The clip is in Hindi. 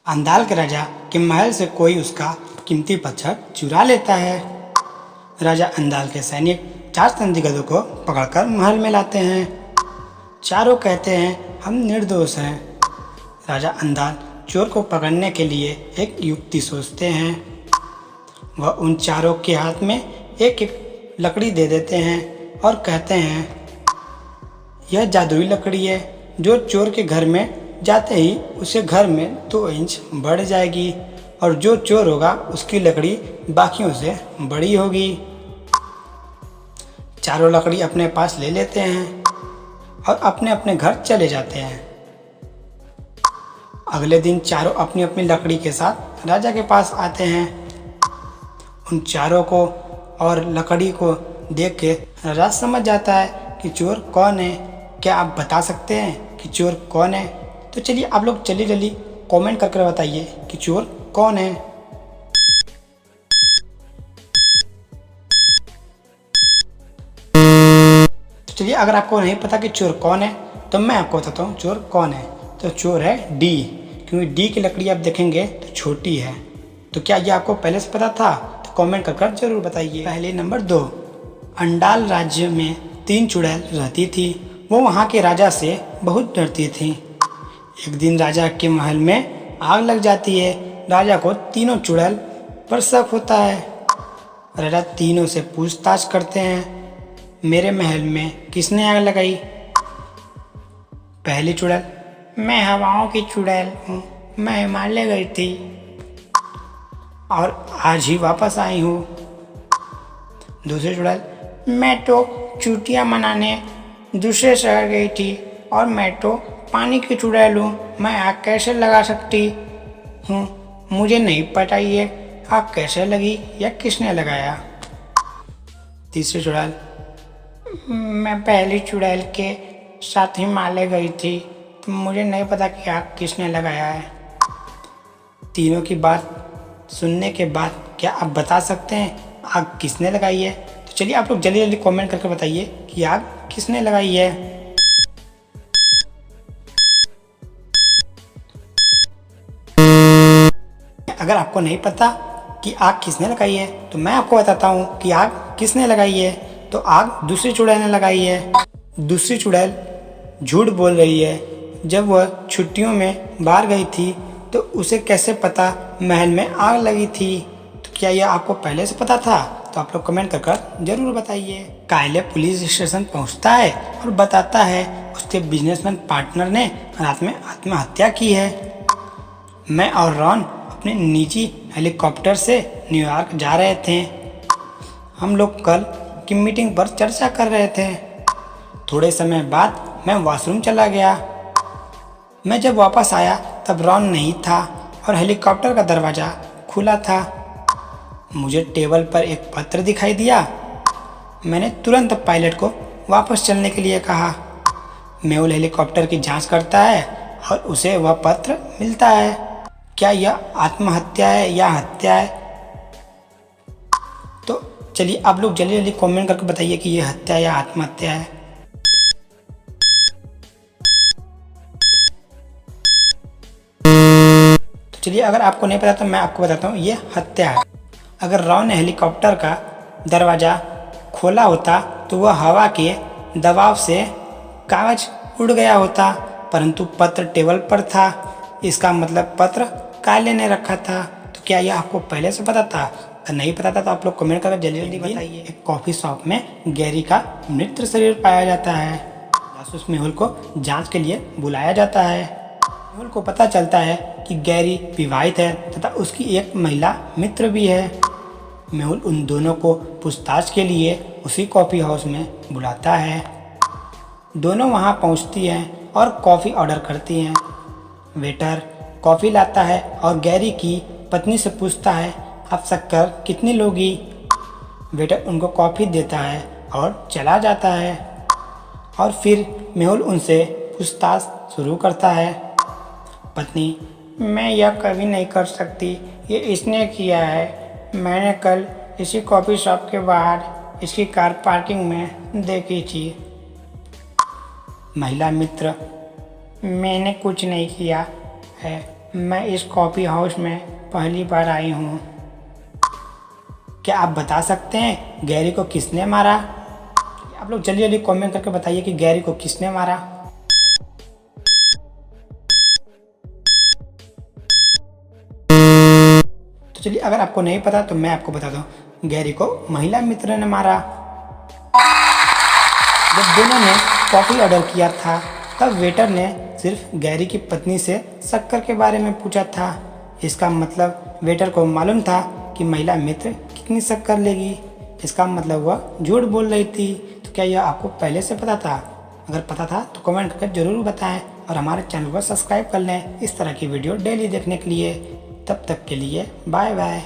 अंदाल के राजा के महल से कोई उसका कीमती पत्थर चुरा लेता है। राजा अंदाल के सैनिक 4 संदिग्धों को पकड़कर महल में लाते हैं। चारों कहते हैं हम निर्दोष हैं। राजा अंदाल चोर को पकड़ने के लिए एक युक्ति सोचते हैं। वह उन चारों के हाथ में एक एक लकड़ी दे देते हैं और कहते हैं यह जादुई लकड़ी है जो चोर के घर में जाते ही उसे घर में 2 इंच बढ़ जाएगी और जो चोर होगा उसकी लकड़ी बाकियों से बड़ी होगी। चारों लकड़ी अपने पास ले लेते हैं और अपने अपने घर चले जाते हैं। अगले दिन चारों अपनी अपनी लकड़ी के साथ राजा के पास आते हैं। उन चारों को और लकड़ी को देख के राजा समझ जाता है कि चोर कौन है। क्या आप बता सकते हैं कि चोर कौन है? तो चलिए आप लोग जल्दी जल्दी कमेंट करके बताइए कि चोर कौन है। तो चलिए अगर आपको नहीं पता कि चोर कौन है तो मैं आपको बताता हूँ चोर कौन है। तो चोर है डी, क्योंकि डी की लकड़ी आप देखेंगे तो छोटी है। तो क्या ये आपको पहले से पता था? तो कमेंट कर जरूर बताइए। पहले नंबर 2, अंडाल राज्य में 3 चुड़ैल रहती थी। वो वहाँ के राजा से बहुत डरती थी। एक दिन राजा के महल में आग लग जाती है। राजा को तीनों चुड़ैल पर शक होता है। राजा तीनों से पूछताछ करते हैं मेरे महल में किसने आग लगाई? पहली चुड़ैल, मैं हवाओं की चुड़ैल हूँ, मैं हिमालय गई थी और आज ही वापस आई हूँ। दूसरी चुड़ैल, मैं तो छुट्टियाँ मनाने दूसरे शहर गई थी और मैं तो पानी की चुड़ैल हूँ, मैं आग कैसे लगा सकती हूँ? मुझे नहीं पता ये आग कैसे लगी या किसने लगाया। तीसरी चुड़ैल, मैं पहली चुड़ैल के साथ हिमालय गई थी तो मुझे नहीं पता कि आग किसने लगाया है। तीनों की बात सुनने के बाद क्या आप बता सकते हैं आग किसने लगाई है? तो चलिए आप लोग जल्दी जल्दी कमेंट करके बताइए कि आग किसने लगाई है। अगर आपको नहीं पता कि आग किसने लगाई है तो मैं आपको बताता हूँ कि आग किसने लगाई है। तो आग दूसरी चुड़ैल ने लगाई है। दूसरी चुड़ैल झूठ बोल रही है। जब वह छुट्टियों में बाहर गई थी तो उसे कैसे पता महल में आग लगी थी? तो क्या यह आपको पहले से पता था? तो आप लोग कमेंट कर जरूर बताइए। कायले पुलिस स्टेशन पहुंचता है और बताता है उसके बिजनेसमैन पार्टनर ने रात में आत्महत्या की है। मैं और रॉन अपने निजी हेलीकॉप्टर से न्यूयॉर्क जा रहे थे। हम लोग कल की मीटिंग पर चर्चा कर रहे थे। थोड़े समय बाद मैं वॉशरूम चला गया। मैं जब वापस आया तब रॉन नहीं था और हेलीकॉप्टर का दरवाज़ा खुला था। मुझे टेबल पर एक पत्र दिखाई दिया। मैंने तुरंत पायलट को वापस चलने के लिए कहा। मेहुल हेलीकॉप्टर की जांच करता है और उसे वह पत्र मिलता है। क्या यह आत्महत्या है या हत्या है? तो चलिए आप लोग जल्दी जल्दी कमेंट करके बताइए कि यह हत्या या आत्महत्या है। तो चलिए अगर आपको नहीं पता तो मैं आपको बताता हूँ ये हत्या है। अगर रॉन ने हेलीकॉप्टर का दरवाज़ा खोला होता तो वह हवा के दबाव से कागज उड़ गया होता, परंतु पत्र टेबल पर था। इसका मतलब पत्र काले ने रखा था। तो क्या यह आपको पहले से पता था? अगर नहीं पता था तो आप लोग कमेंट करके जल्दी जल्दी बताइए। एक कॉफ़ी शॉप में गैरी का मृत शरीर पाया जाता है। जासूस मेहुल को जांच के लिए बुलाया जाता है। मेहुल को पता चलता है कि गैरी विवाहित है तथा उसकी एक महिला मित्र भी है। मेहुल उन दोनों को पूछताछ के लिए उसी कॉफ़ी हाउस में बुलाता है। दोनों वहां पहुंचती हैं और कॉफ़ी ऑर्डर करती हैं। वेटर कॉफ़ी लाता है और गैरी की पत्नी से पूछता है आप शक्कर कितनी लोगी? वेटर उनको कॉफ़ी देता है और चला जाता है। और फिर मेहुल उनसे पूछताछ शुरू करता है। पत्नी, मैं यह कभी नहीं कर सकती, ये इसने किया है। मैंने कल इसी कॉफ़ी शॉप के बाहर इसकी कार पार्किंग में देखी थी। महिला मित्र, मैंने कुछ नहीं किया है, मैं इस कॉफ़ी हाउस में पहली बार आई हूँ। क्या आप बता सकते हैं गैरी को किसने मारा? आप लोग जल्दी जल्दी कमेंट करके बताइए कि गैरी को किसने मारा। तो चलिए, अगर आपको नहीं पता तो मैं आपको बता दूं, गैरी को महिला मित्र ने मारा। जब दोनों ने कॉफ़ी ऑर्डर किया था तब वेटर ने सिर्फ गैरी की पत्नी से शक्कर के बारे में पूछा था। इसका मतलब वेटर को मालूम था कि महिला मित्र कितनी शक्कर लेगी। इसका मतलब वह झूठ बोल रही थी। तो क्या यह आपको पहले से पता था? अगर पता था तो कमेंट करके ज़रूर बताएं और हमारे चैनल को सब्सक्राइब कर लें इस तरह की वीडियो डेली देखने के लिए। तब तक के लिए बाय बाय।